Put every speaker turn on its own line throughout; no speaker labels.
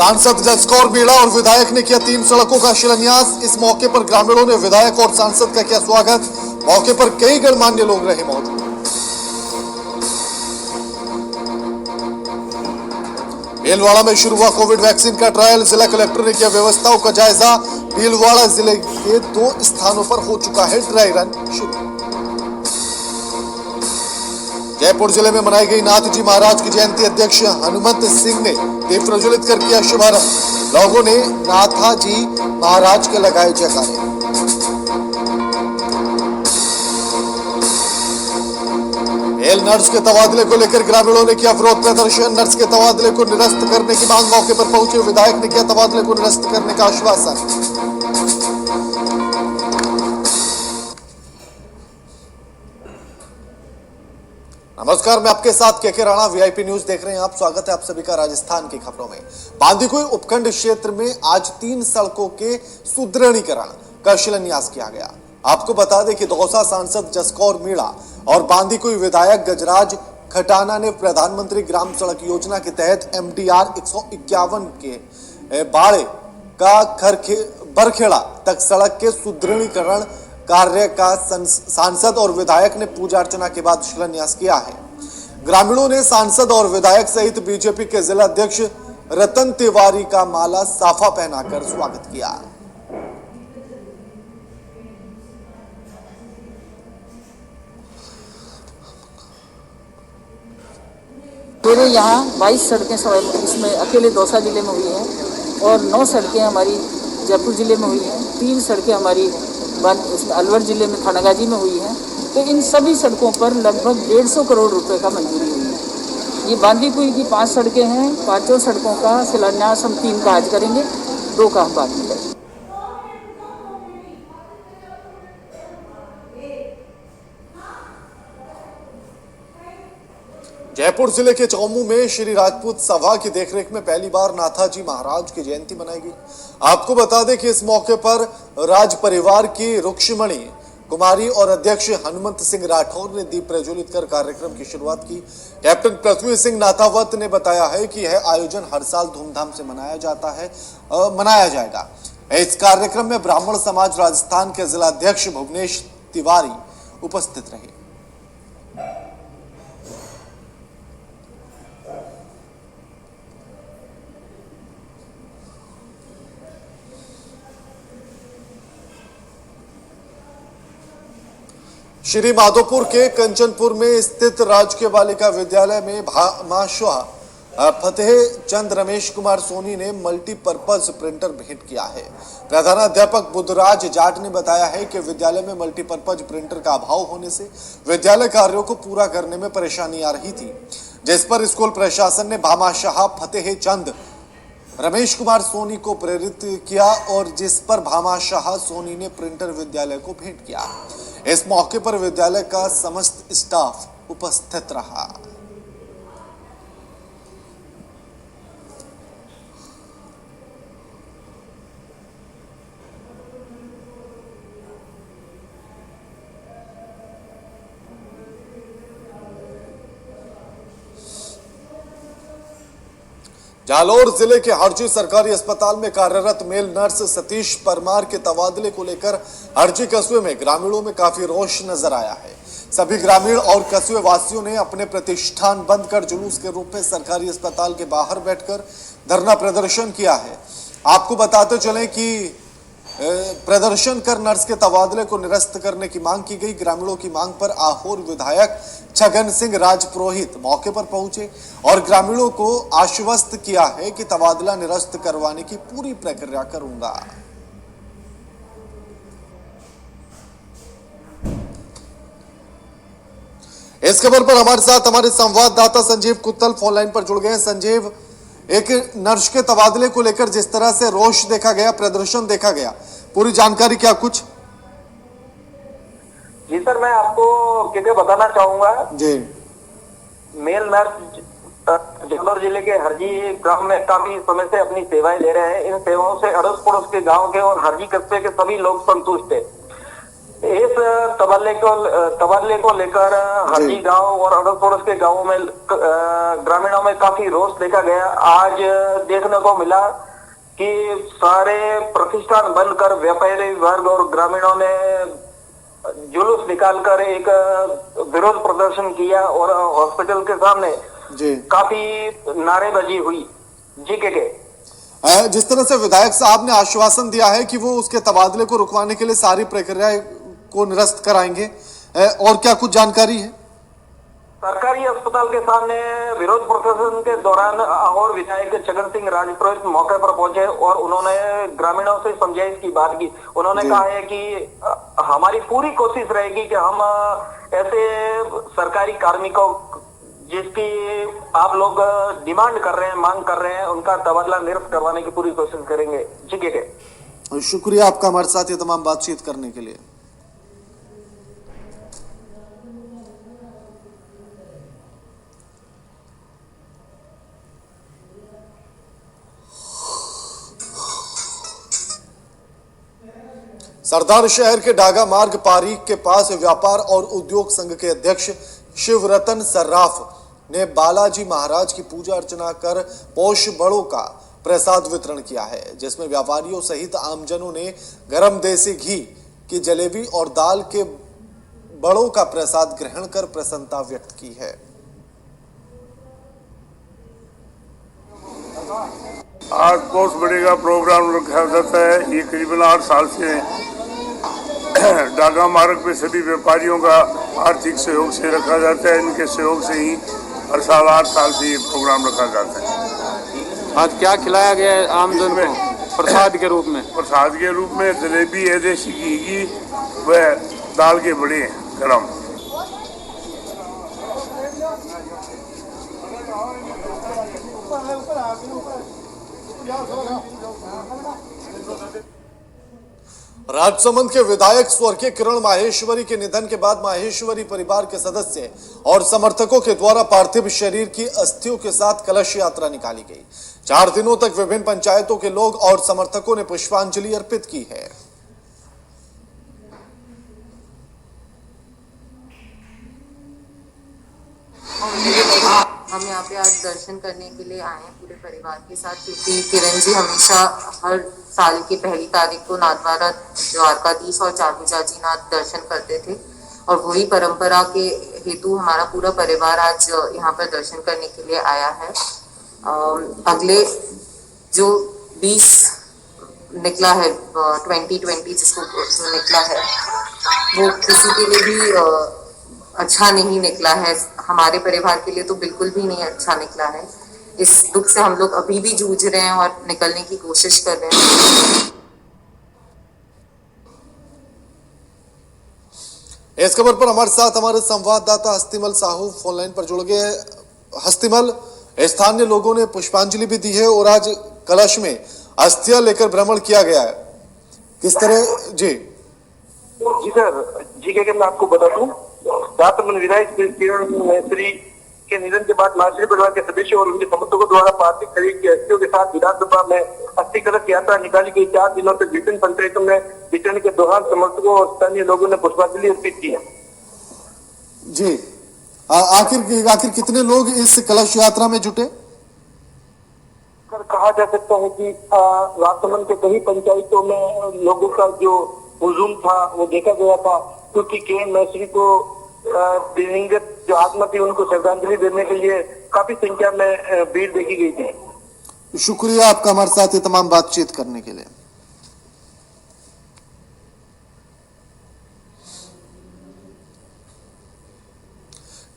सांसद जसकौर मीणा और विधायक ने किया 3 सड़कों का शिलान्यास। इस मौके पर ग्रामीणों ने विधायक और सांसद का किया स्वागत। मौके पर कई गणमान्य लोग रहे मौजूद। भीलवाड़ा में शुरू हुआ कोविड वैक्सीन का ट्रायल। जिला कलेक्टर ने किया व्यवस्थाओं का जायजा। भीलवाड़ा जिले के 2 स्थानों पर हो चुका है ड्राई रन शुरू। जयपुर जिले में मनाई गई नाथ जी महाराज की जयंती। अध्यक्ष हनुमंत सिंह ने दीप प्रज्वलित कर किया शुभारंभ। लोगों ने नाथा जी महाराज के लगाए जयकारे। मेल नर्स के तबादले को लेकर ग्रामीणों ने किया विरोध प्रदर्शन। नर्स के तबादले को निरस्त करने की मांग। मौके पर पहुंचे विधायक ने किया तबादले को निरस्त करने का आश्वासन। नमस्कार, मैं आपके साथ के राणा, वीआईपी न्यूज देख रहे हैं आप। स्वागत है आप सभी का राजस्थान की खबरों में। बांदीकुई उपखंड क्षेत्र में आज 3 सड़कों के सुदृढ़ीकरण का शिलान्यास किया गया। आपको बता दें कि दौसा सांसद जसकौर मीणा और बांदीकुई विधायक गजराज खटाना ने प्रधानमंत्री ग्राम सड़क योजना के तहत MDR 151 के बाड़े का बरखेड़ा तक सड़क के सुदृढ़ीकरण कार्य का सांसद और विधायक ने पूजा अर्चना के बाद शिलान्यास किया है। ग्रामीणों ने सांसद और विधायक सहित बीजेपी के जिला अध्यक्ष रतन तिवारी का माला साफा पहनाकर स्वागत किया।
मेरे यहाँ 22 सड़कें इसमें अकेले दौसा जिले में हुई हैं और 9 सड़कें हमारी जयपुर जिले में हुई हैं। 3 सड़कें हमारी इसमें अलवर जिले में थानागाजी में हुई है। तो इन सभी सड़कों पर लगभग 150 करोड़ रुपए का मंजूरी हुई है। ये बांदीकुई की 5 सड़कें हैं। 5 सड़कों का शिलान्यास हम 3 का आज करेंगे, 2 का हम बाद में करेंगे।
जयपुर जिले के चौमू में श्री राजपूत सभा की देखरेख में पहली बार नाथाजी महाराज की जयंती मनाई गई। आपको बता दें कि इस मौके पर राज परिवार की रुक्ष्मणी कुमारी और अध्यक्ष हनुमंत सिंह राठौर ने दीप प्रज्वलित कर कार्यक्रम की शुरुआत की। कैप्टन पृथ्वी सिंह नाथावत ने बताया है कि यह आयोजन हर साल धूमधाम से मनाया जाएगा। इस कार्यक्रम में ब्राह्मण समाज राजस्थान के जिला अध्यक्ष भुवनेश तिवारी उपस्थित रहे। श्री माधोपुर के कंचनपुर में स्थित राजकीय बालिका विद्यालय में भामाशाह फतेह चंद रमेश कुमार सोनी ने मल्टीपर्पज प्रिंटर भेंट किया है। प्रधानाध्यापक बुद्धराज जाट ने बताया है कि विद्यालय में मल्टीपर्पज प्रिंटर का अभाव होने से विद्यालय कार्यों को पूरा करने में परेशानी आ रही थी, जिस पर स्कूल प्रशासन ने भामाशाह फतेह चंद रमेश कुमार सोनी को प्रेरित किया और जिस पर भामाशाह सोनी ने प्रिंटर विद्यालय को भेंट किया। इस मौके पर विद्यालय का समस्त स्टाफ उपस्थित रहा। जालौर जिले के हरजी सरकारी अस्पताल में कार्यरत मेल नर्स सतीश परमार के तबादले को लेकर हरजी कस्बे में ग्रामीणों में काफी रोष नजर आया है। सभी ग्रामीण और कस्बे वासियों ने अपने प्रतिष्ठान बंद कर जुलूस के रूप में सरकारी अस्पताल के बाहर बैठकर धरना प्रदर्शन किया है। आपको बताते चलें कि प्रदर्शन कर नर्स के तबादले को निरस्त करने की मांग की गई। ग्रामीणों की मांग पर आहोर विधायक छगन सिंह राजपुरोहित मौके पर पहुंचे और ग्रामीणों को आश्वस्त किया है कि तबादला निरस्त करवाने की पूरी प्रक्रिया करूंगा। इस खबर पर हमारे साथ हमारे संवाददाता संजीव कुत्तल फोन लाइन पर जुड़ गए हैं। संजीव, एक नर्स के तबादले को लेकर जिस तरह से रोष देखा गया, प्रदर्शन देखा गया, पूरी जानकारी क्या कुछ?
जी सर, मैं आपको क्या बताना चाहूंगा
जी।
मेल नर्स जालौर जिले के हरजी गांव में काफी समय से अपनी सेवाएं दे रहे हैं। इन सेवाओं से अड़ोस पड़ोस के गांव के और हरजी कस्बे के सभी लोग संतुष्ट हैं। इस तबादले को लेकर हरजी गांव और अड़ोस पड़ोस के गांवों में ग्रामीणों में काफी रोष देखा गया। आज देखने को मिला कि सारे प्रतिष्ठान बंद कर व्यापारी वर्ग और ग्रामीणों ने जुलूस निकालकर एक विरोध प्रदर्शन किया और हॉस्पिटल के सामने काफी नारेबाजी हुई। जी के
जिस तरह से विधायक साहब ने आश्वासन दिया है कि वो उसके तबादले को रुकवाने के लिए सारी प्रक्रिया को निरस्त कराएंगे, और क्या कुछ जानकारी है?
सरकारी अस्पताल के सामने विरोध प्रदर्शन के दौरान और विधायक छगन सिंह राजपुरोहित मौके पर पहुंचे और उन्होंने ग्रामीणों से समझाइश की बात की। उन्होंने कहा है कि हमारी पूरी कोशिश रहेगी कि हम ऐसे सरकारी कार्मिकों जिसकी आप लोग डिमांड कर रहे हैं, मांग कर रहे हैं, उनका तबादला निरस्त करवाने की पूरी कोशिश करेंगे। ठीक है,
शुक्रिया आपका हमारे साथ ये तमाम बातचीत करने के लिए। सरदार शहर के डागा मार्ग पारीक के पास व्यापार और उद्योग संघ के अध्यक्ष शिवरतन सर्राफ ने बालाजी महाराज की पूजा अर्चना कर पोष बड़ों का प्रसाद वितरण किया है, जिसमें व्यापारियों सहित आमजनों ने गरम देसी घी की जलेबी और दाल के बड़ों का प्रसाद ग्रहण कर प्रसन्नता व्यक्त की है।
आज पोष बड़े का प्रोग्राम रखा जाता है। ये करीबन 8 साल से डागा मार्ग पे सभी व्यापारियों का आर्थिक सहयोग से रखा जाता है। इनके सहयोग से ही हर साल 8 साल से ये प्रोग्राम रखा जाता है।
आज क्या खिलाया गया है आमजन को प्रसाद के रूप में?
प्रसाद के रूप में जलेबी है, देसी घी की, वह दाल के बड़े गरम।
राजसमंद के विधायक स्वर्गीय किरण माहेश्वरी के निधन के बाद माहेश्वरी परिवार के सदस्य और समर्थकों के द्वारा पार्थिव शरीर की अस्थियों के साथ कलश यात्रा निकाली गई। 4 दिनों तक विभिन्न पंचायतों के लोग और समर्थकों ने पुष्पांजलि अर्पित की है।
हम यहाँ पे आज दर्शन करने के लिए आए हैं पूरे परिवार के साथ, क्योंकि किरण जी हमेशा हर साल की पहली तारीख को नाथद्वारा द्वारकाधीश और चारभुजा जी नाथ दर्शन करते थे, और वही परंपरा के हेतु हमारा पूरा परिवार आज यहाँ पर दर्शन करने के लिए आया है। अगले जो 20 निकला है 2020 जिसको निकला है, वो किसी के लिए भी अच्छा नहीं निकला है। हमारे परिवार के लिए तो बिल्कुल भी नहीं अच्छा निकला है। इस दुख से हम लोग अभी भी जूझ रहे हैं और निकलने की कोशिश कर रहे हैं।
इस खबर पर हमारे साथ हमारे संवाददाता हस्तिमल साहू फोन लाइन पर जुड़ गए। हस्तिमल, स्थानीय लोगों ने पुष्पांजलि भी दी है और आज कलश में अस्थियां लेकर भ्रमण किया गया है, किस तरह? जी
सर, जी के मैं आपको बता दूं, राजसमंद विधायक किरण माहेश्वरी के निधन के बाद माहेश्वरी परिवार के सदस्यों और उनके समर्थकों द्वारा पार्थिव शरीर की अस्थियों के साथ विधानसभा में अस्थि कलश यात्रा निकाली गई। 4 दिनों तक विभिन्न पंचायतों में विचरण के दौरान समर्थकों और स्थानीय लोगों ने पुष्पांजलि अर्पित की है।
जी, आखिर कितने लोग इस कलश यात्रा में जुटे?
सर, कहा जा सकता है कि राजसमंद के कई पंचायतों में लोगों का जो हुजूम था वो देखा गया था, क्योंकि किरण माहेश्वरी को दिवंगत जो आत्मा थी उनको श्रद्धांजलि देने के लिए काफी संख्या में भीड़ देखी गई थी।
शुक्रिया आपका हमारे साथ ये तमाम बातचीत करने के लिए।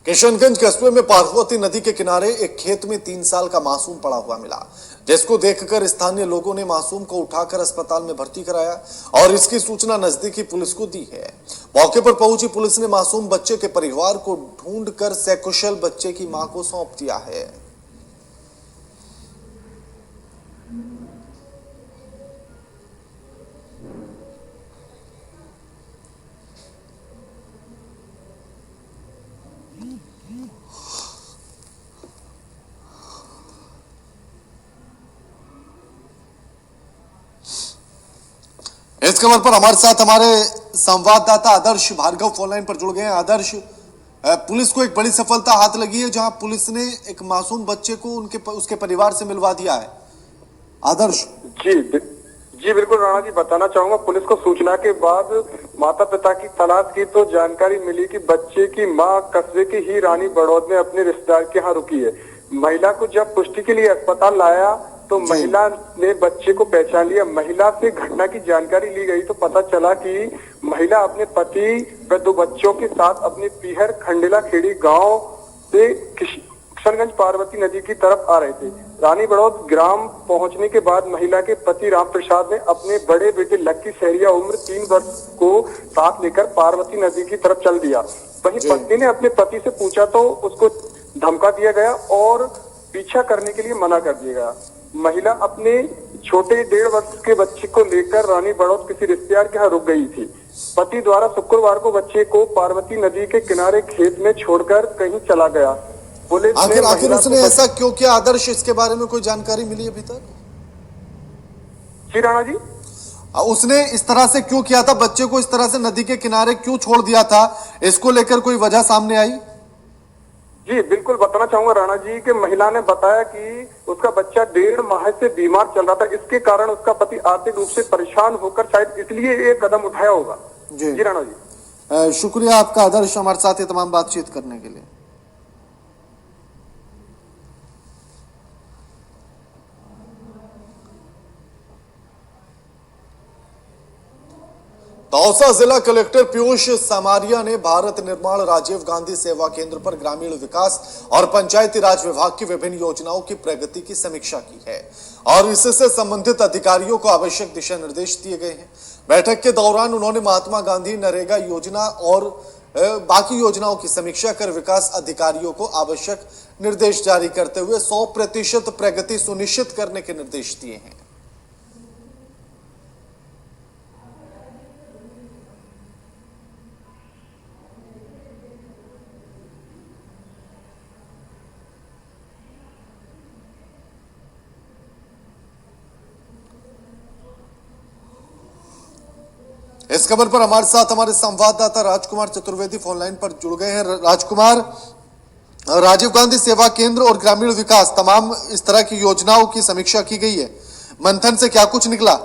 किशनगंज कस्बे में पार्वती नदी के किनारे एक खेत में 3 साल का मासूम पड़ा हुआ मिला, जिसको देखकर स्थानीय लोगों ने मासूम को उठाकर अस्पताल में भर्ती कराया और इसकी सूचना नजदीकी पुलिस को दी है। मौके पर पहुंची पुलिस ने मासूम बच्चे के परिवार को ढूंढकर सकुशल बच्चे की मां को सौंप दिया है। इस खबर पर हमारे साथ हमारे संवाददाता आदर्श भार्गव फोनलाइन पर जुड़ गए हैं। आदर्श, पुलिस को एक बड़ी सफलता हाथ लगी है, जहां पुलिस ने एक मासूम बच्चे को उसके परिवार से मिलवा दिया है। आदर्श
जी बिल्कुल राणा जी, बताना चाहूंगा, पुलिस को सूचना के बाद माता पिता की तलाश की तो जानकारी मिली कि बच्चे की मां कस्बे की ही रानी बड़ौद में अपने रिश्तेदार के यहाँ रुकी है। महिला को जब पुष्टि के लिए अस्पताल लाया तो महिला ने बच्चे को पहचान लिया। महिला से घटना की जानकारी ली गई तो पता चला कि महिला अपने पति व 2 बच्चों के साथ अपने पीहर खंडेला खेड़ी गांव से किशनगंज पार्वती नदी की तरफ आ रहे थे। रानी बड़ौद ग्राम पहुंचने के बाद महिला के पति राम प्रसाद ने अपने बड़े बेटे लक्की सहरिया उम्र 3 वर्ष को साथ लेकर पार्वती नदी की तरफ चल दिया। वहीं पत्नी ने अपने पति से पूछा तो उसको धमका दिया गया और पीछा करने के लिए मना कर दिया गया। महिला अपने छोटे 1.5 वर्ष के बच्चे को लेकर रानी बड़ौद किसी रिश्तेदार के यहाँ रुक गई थी। पति द्वारा शुक्रवार को बच्चे को पार्वती नदी के किनारे खेत में छोड़कर कहीं चला गया। पुलिस
आखिर उसने ऐसा क्यों किया आदर्श, इसके बारे में कोई जानकारी मिली अभी तक?
जी राणा जी,
उसने इस तरह से क्यों किया था, बच्चे को इस तरह से नदी के किनारे क्यों छोड़ दिया था, इसको लेकर कोई वजह सामने आई?
जी बिल्कुल बताना चाहूंगा राणा जी कि महिला ने बताया कि उसका बच्चा 1.5 माह से बीमार चल रहा था। इसके कारण उसका पति आर्थिक रूप से परेशान होकर शायद इसलिए ये कदम उठाया होगा। जी राणा जी,
शुक्रिया आपका आदर्श, हमारे साथ ये तमाम बातचीत करने के लिए। दौसा जिला कलेक्टर पीयूष समारिया ने भारत निर्माण राजीव गांधी सेवा केंद्र पर ग्रामीण विकास और पंचायती राज विभाग की विभिन्न योजनाओं की प्रगति की समीक्षा की है और इससे संबंधित अधिकारियों को आवश्यक दिशा निर्देश दिए गए हैं। बैठक के दौरान उन्होंने महात्मा गांधी नरेगा योजना और बाकी योजनाओं की समीक्षा कर विकास अधिकारियों को आवश्यक निर्देश जारी करते हुए 100% प्रगति सुनिश्चित करने के निर्देश दिए हैं। इस खबर पर हमारे साथ हमारे संवाददाता राजकुमार चतुर्वेदी फोनलाइन पर जुड़ गए हैं। राजकुमार, राजीव गांधी सेवा केंद्र और ग्रामीण विकास तमाम इस तरह की योजनाओं की समीक्षा की गई है, मंथन से क्या कुछ निकला?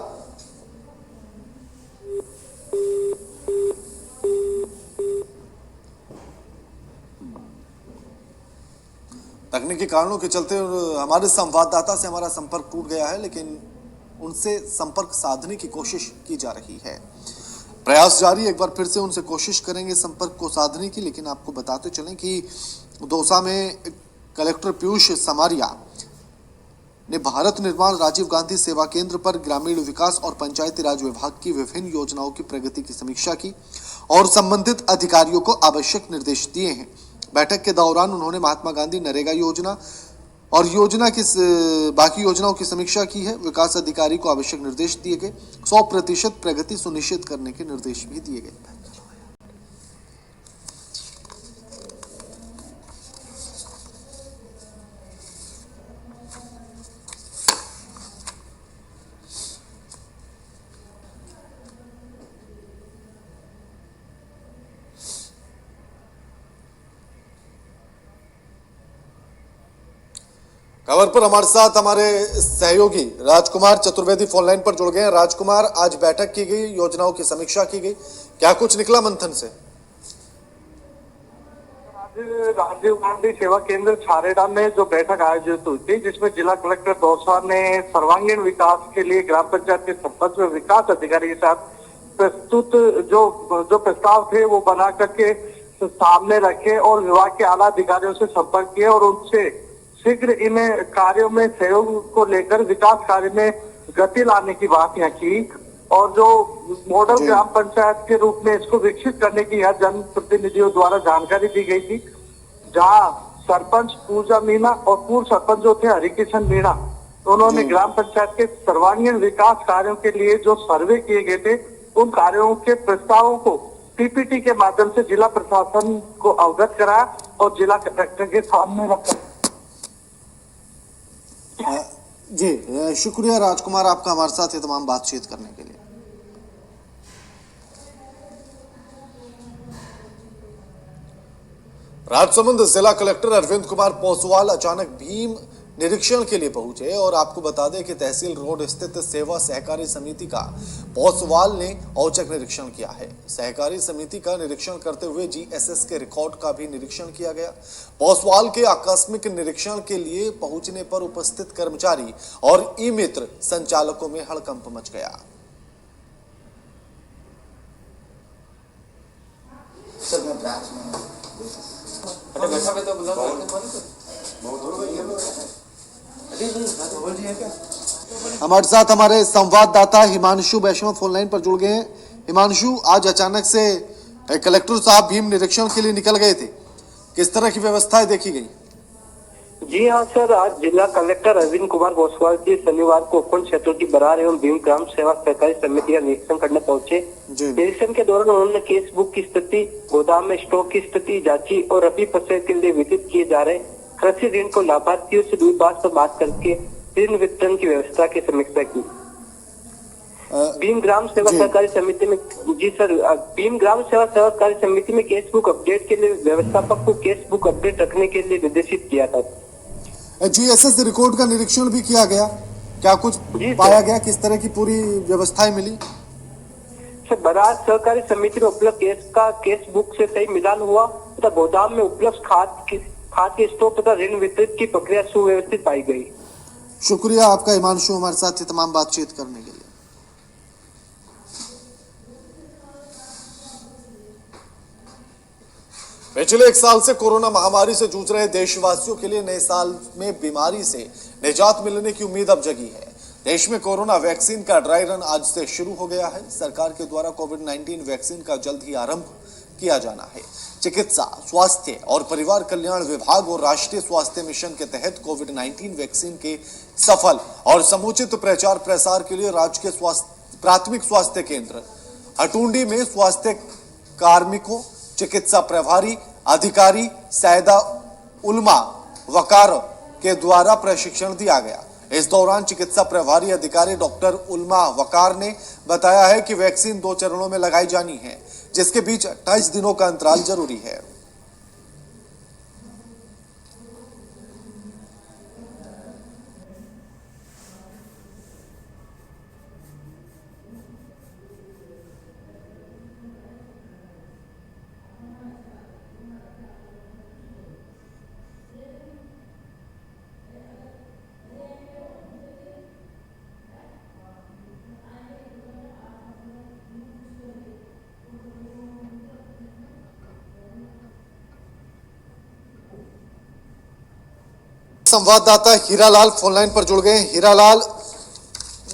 तकनीकी कारणों के चलते हमारे संवाददाता से हमारा संपर्क टूट गया है, लेकिन उनसे संपर्क साधने की कोशिश की जा रही है। प्रयास जारी, एक बार फिर से उनसे कोशिश करेंगे संपर्क को साधने की। लेकिन आपको बताते चलें कि दौसा में कलेक्टर पीयूष समारिया ने भारत निर्माण राजीव गांधी सेवा केंद्र पर ग्रामीण विकास और पंचायती राज विभाग की विभिन्न योजनाओं की प्रगति की समीक्षा की और संबंधित अधिकारियों को आवश्यक निर्देश दिए हैं। बैठक के दौरान उन्होंने महात्मा गांधी नरेगा योजना और योजना की बाकी योजनाओं की समीक्षा की है। विकास अधिकारी को आवश्यक निर्देश दिए गए, 100% प्रगति सुनिश्चित करने के निर्देश भी दिए गए। खबर पर हमारे साथ हमारे सहयोगी राजकुमार चतुर्वेदी फोनलाइन पर जुड़ गए हैं। राजकुमार, आज बैठक की गई, योजनाओं की समीक्षा की गई, क्या कुछ निकला मंथन से?
आज राजीव गांधी सेवा केंद्र छारेडा में जो बैठक आयोजित हुई थी, जिसमें जिला कलेक्टर दौसा ने सर्वांगीण विकास के लिए ग्राम पंचायत के सरपंच व विकास अधिकारी के साथ प्रस्तुत जो प्रस्ताव थे वो बना करके सामने रखे और विभाग के आला अधिकारियों से संपर्क किए और उनसे शीघ्र इन कार्यों में सहयोग को लेकर विकास कार्य में गति लाने की बात यहाँ की और जो मॉडल ग्राम पंचायत के रूप में इसको विकसित करने की यहाँ जन प्रतिनिधियों द्वारा जानकारी दी गई थी, जहाँ सरपंच पूजा मीणा और पूर्व सरपंच जो थे हरिकिशन मीणा, उन्होंने ग्राम पंचायत के सर्वांगीण विकास कार्यों के लिए जो सर्वे किए गए थे उन कार्यों के प्रस्तावों को पीपीटी के माध्यम से जिला प्रशासन को अवगत कराया और जिला कलेक्टर के सामने रखा।
जी शुक्रिया राजकुमार आपका हमारे साथ ये तमाम बातचीत करने के लिए। राजसमंद जिला कलेक्टर अरविंद कुमार पोसवाल अचानक भीम निरीक्षण के लिए पहुंचे और आपको बता दें कि तहसील रोड स्थित सेवा सहकारी समिति का पोसवाल ने औचक निरीक्षण किया है। सहकारी समिति का निरीक्षण करते हुए जीएसएस के रिकॉर्ड का भी निरीक्षण किया गया। पोसवाल के आकस्मिक निरीक्षण के लिए पहुंचने पर उपस्थित कर्मचारी और ई मित्र संचालकों में हड़कंप मच गया। हमारे साथ हमारे संवाददाता हिमांशु वैष्णव फोन लाइन पर जुड़ गए हैं। हिमांशु, आज अचानक से कलेक्टर साहब भीम निरीक्षण के लिए निकल गए थे, किस तरह की व्यवस्थाएं देखी गई?
जी हाँ सर, आज जिला कलेक्टर अरविंद कुमार पोसवाल जी शनिवार को उपखंड क्षेत्रों की बरार एवं भीम ग्राम सेवा सहकारी समिति का निरीक्षण करने पहुंचे। निरीक्षण के दौरान उन्होंने केस बुक की स्थिति, गोदाम में स्टॉक की स्थिति जांची और रबी फसल के लिए वितरित किए जा रहे कृषि ऋण को लाभार्थियों से दूरभाष पर बात करके ऋण वितरण की व्यवस्था की समीक्षा की। भीम ग्राम सेवा सहकारी समिति में भीम ग्राम सेवा सहकारी समिति में केस बुक अपडेट के लिए व्यवस्थापक को केस बुक अपडेट रखने के लिए निर्देशित किया था।
जीएसएस रिकॉर्ड का निरीक्षण भी किया गया, क्या कुछ पाया गया? किस तरह की पूरी व्यवस्थाएं मिली?
सर, बरार सहकारी समिति में उपलब्ध केस बुक से सही मिलान हुआ तथा गोदाम में उपलब्ध खाद के स्टॉक तथा ऋण वितरित की प्रक्रिया सुव्यवस्थित पाई गई।
शुक्रिया आपका हिमांशु, हमारे साथ ये तमाम बातचीत करने के लिए। पिछले 1 साल से कोरोना महामारी से जूझ रहे देशवासियों के लिए नए साल में बीमारी से निजात मिलने की उम्मीद अब जगी है। देश में कोरोना वैक्सीन का ड्राई रन आज से शुरू हो गया है। सरकार के द्वारा कोविड-19 वैक्सीन का जल्द ही आरंभ किया जाना है। चिकित्सा, स्वास्थ्य और परिवार कल्याण विभाग और राष्ट्रीय स्वास्थ्य मिशन के तहत कोविड-19 वैक्सीन के सफल और समुचित प्रचार प्रसार के लिए राज्य के प्राथमिक स्वास्थ्य केंद्र हटुंडी में स्वास्थ्य कार्मिकों, चिकित्सा प्रभारी अधिकारी सैदा उल्मा वकार के द्वारा प्रशिक्षण दिया गया। इस दौरान चिकित्सा प्रभारी अधिकारी डॉक्टर उल्मा वकार ने बताया है कि वैक्सीन 2 चरणों में लगाई जानी है, जिसके बीच 28 दिनों का अंतराल जरूरी है। संवाददाता हीरालाल फोनलाइन पर जुड़ गए। हीरालाल,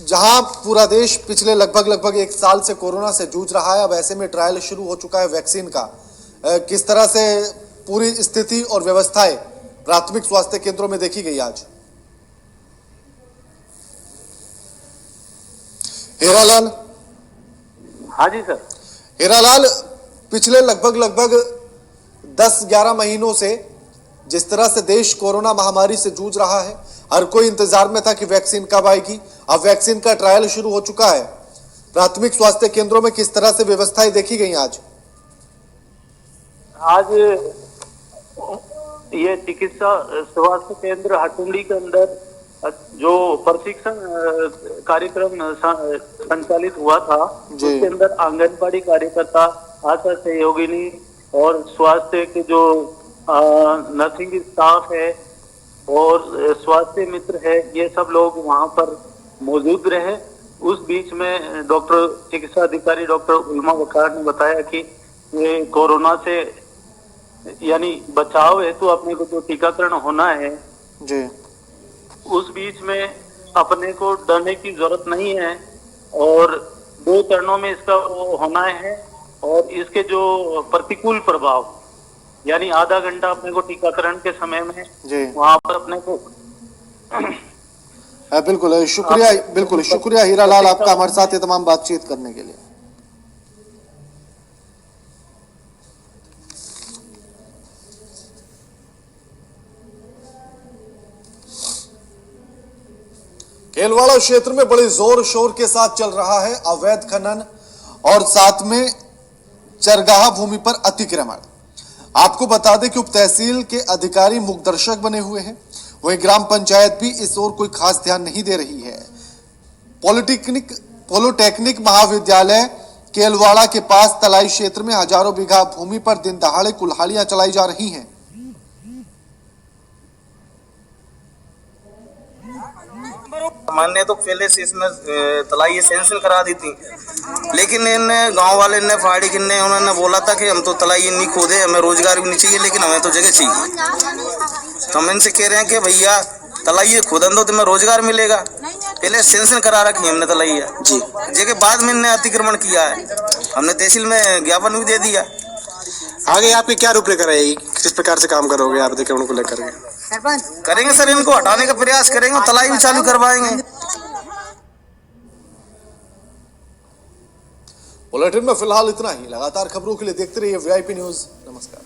जहां पूरा देश पिछले लगभग 1 साल से कोरोना से जूझ रहा है, अब ऐसे में ट्रायल शुरू हो चुका है वैक्सीन का, किस तरह से पूरी स्थिति और व्यवस्थाएं प्राथमिक स्वास्थ्य केंद्रों में देखी गई आज? हीरालाल।
हाँ जी सर।
हीरालाल, पिछले लगभग 10-11 महीनों से जिस तरह से देश कोरोना महामारी से जूझ रहा है, हर कोई इंतजार में था कि वैक्सीन कब आएगी। अब वैक्सीन का ट्रायल शुरू हो चुका है। प्राथमिक स्वास्थ्य केंद्रों में किस तरह से व्यवस्थाएं देखी गई आज?
आज ये चिकित्सा स्वास्थ्य केंद्र हटुंडी के अंदर जो प्रशिक्षण कार्यक्रम संचालित हुआ था, उसके अंदर आंगनबाड़ी कार्यकर्ता, आशा सहयोगिनी और स्वास्थ्य के जो नर्सिंग स्टाफ है और स्वास्थ्य मित्र है, ये सब लोग वहां पर मौजूद रहे। उस बीच में डॉक्टर चिकित्सा अधिकारी डॉक्टर उल्मा वकार ने बताया कि ये कोरोना से यानी बचाव हेतु तो अपने को जो टीकाकरण होना है जी, उस बीच में अपने को डरने की जरूरत नहीं है और 2 चरणों में इसका होना है। और इसके जो प्रतिकूल प्रभाव यानी आधा घंटा अपने को टीकाकरण के समय में वहां पर अपने को
बिल्कुल शुक्रिया हीरालाल आपका हमारे साथ ये तमाम बातचीत करने के लिए। केलवाड़ा क्षेत्र में बड़े जोर शोर के साथ चल रहा है अवैध खनन और साथ में चरगाह भूमि पर अतिक्रमण। आपको बता दें कि उप तहसील के अधिकारी मुखदर्शक बने हुए हैं, वहीं ग्राम पंचायत भी इस ओर कोई खास ध्यान नहीं दे रही है। पॉलिटेक्निक महाविद्यालय केलवाड़ा के पास तलाई क्षेत्र में हजारों बीघा भूमि पर दिन दहाड़े कुल्हाड़ियां चलाई जा रही हैं।
मैंने तो पहले से इसमें तलाई सेंसन करा दी थी, लेकिन इन गांव वाले ने फाड़ी किन्ने उन्होंने बोला था कि हम तो तलाई नहीं खोदे, हमें रोजगार भी नहीं चाहिए, लेकिन हमें तो जगह चाहिए। तो हम इनसे कह रहे हैं कि भैया तलाई खोदन दो, तुम्हें रोजगार मिलेगा। पहले सेंसन करा रखी हमने तलाई जी, जगह बाद में इन्हें अतिक्रमण किया है। हमने तहसील में ज्ञापन भी दे दिया।
आगे आपकी क्या रूपरेखा रहेगी, किस प्रकार से काम करोगे आप अतिक्रमण को लेकर के?
करेंगे सर, इनको हटाने का प्रयास करेंगे, तलाई भी चालू करवाएंगे।
बुलेटिन में फिलहाल इतना ही। लगातार खबरों के लिए देखते रहिए VIP न्यूज। नमस्कार।